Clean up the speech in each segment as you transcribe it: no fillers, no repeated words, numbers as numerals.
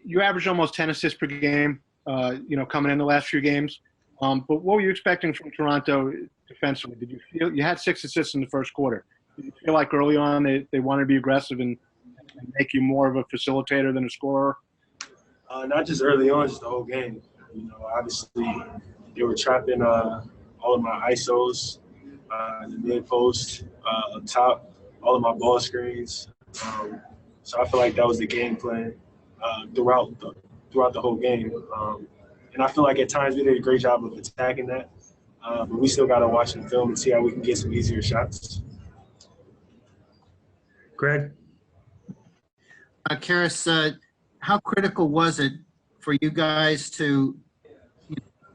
you averaged almost 10 assists per game, coming in the last few games. But what were you expecting from Toronto defensively? Did you feel you had 6 assists in the first quarter? Did you feel like early on they wanted to be aggressive and make you more of a facilitator than a scorer? Not just early on, just the whole game. Obviously they were trapping all of my ISOs, the mid post, up top, all of my ball screens. So I feel like that was the game plan throughout the whole game. And I feel like at times we did a great job of attacking that. But we still got to watch the film and see how we can get some easier shots. Greg? Caris, how critical was it for you guys to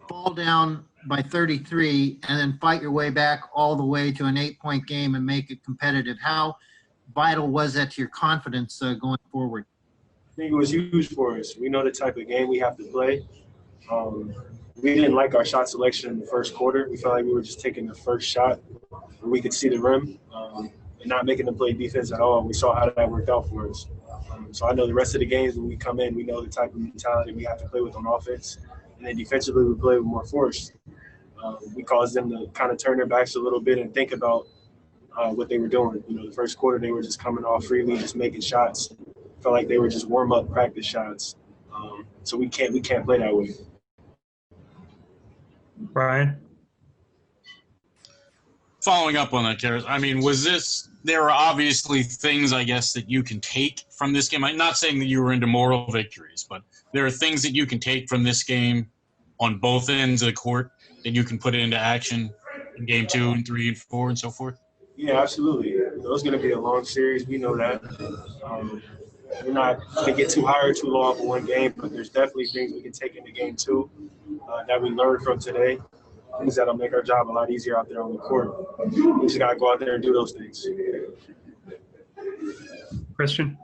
fall down by 33 and then fight your way back all the way to an 8-point game and make it competitive? How vital was that to your confidence going forward? I think it was huge for us. We know the type of game we have to play. We didn't like our shot selection in the first quarter. We felt like we were just taking the first shot where we could see the rim and not making them play defense at all. We saw how that worked out for us. So I know the rest of the games when we come in, we know the type of mentality we have to play with on offense. And then defensively, we play with more force. We caused them to kind of turn their backs a little bit and think about what they were doing. The first quarter, they were just coming off freely, just making shots. Felt like they were just warm-up practice shots. So we can't play that way. Brian? Following up on that, Caris, there are obviously things, I guess, that you can take from this game. I'm not saying that you were into moral victories, but there are things that you can take from this game on both ends of the court that you can put into action in game 2 and 3 and 4 and so forth? Yeah, absolutely. It's going to be a long series. We know that. We're not going to get too high or too low off of one game, but there's definitely things we can take into game 2 that we learned from today, things that'll make our job a lot easier out there on the court. We just got to go out there and do those things. Christian?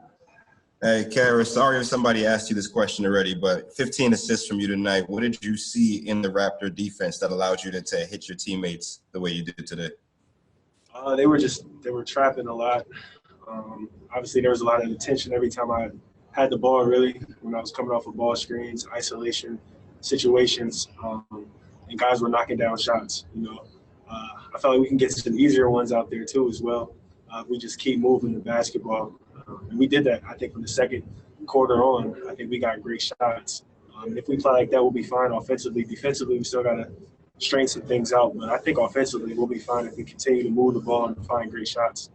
Hey, Caris, sorry if somebody asked you this question already, but 15 assists from you tonight. What did you see in the Raptor defense that allowed you to hit your teammates the way you did today? They were trapping a lot. Obviously, there was a lot of attention every time I had the ball, really, when I was coming off of ball screens, isolation situations, and guys were knocking down shots. I felt like we can get some easier ones out there, too, as well. We just keep moving the basketball. And we did that, I think, from the second quarter on. I think we got great shots. If we play like that, we'll be fine offensively. Defensively, we still got to straighten some things out. But I think offensively, we'll be fine if we continue to move the ball and find great shots.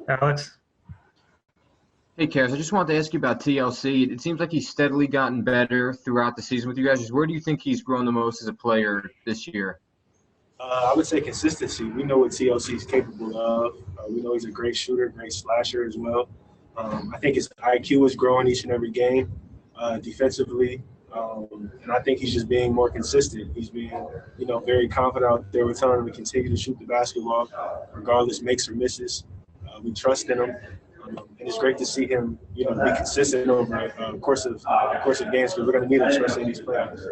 Alex? Hey, Caris, I just wanted to ask you about TLC. It seems like he's steadily gotten better throughout the season with you guys. Just where do you think he's grown the most as a player this year? I would say consistency. We know what TLC is capable of. We know he's a great shooter, great slasher as well. I think his IQ is growing each and every game defensively. And I think he's just being more consistent. He's being, very confident out there. We're telling him to continue to shoot the basketball regardless, makes or misses. We trust in him. And it's great to see him, be consistent over the course of games because we're going to need him, especially in these playoffs.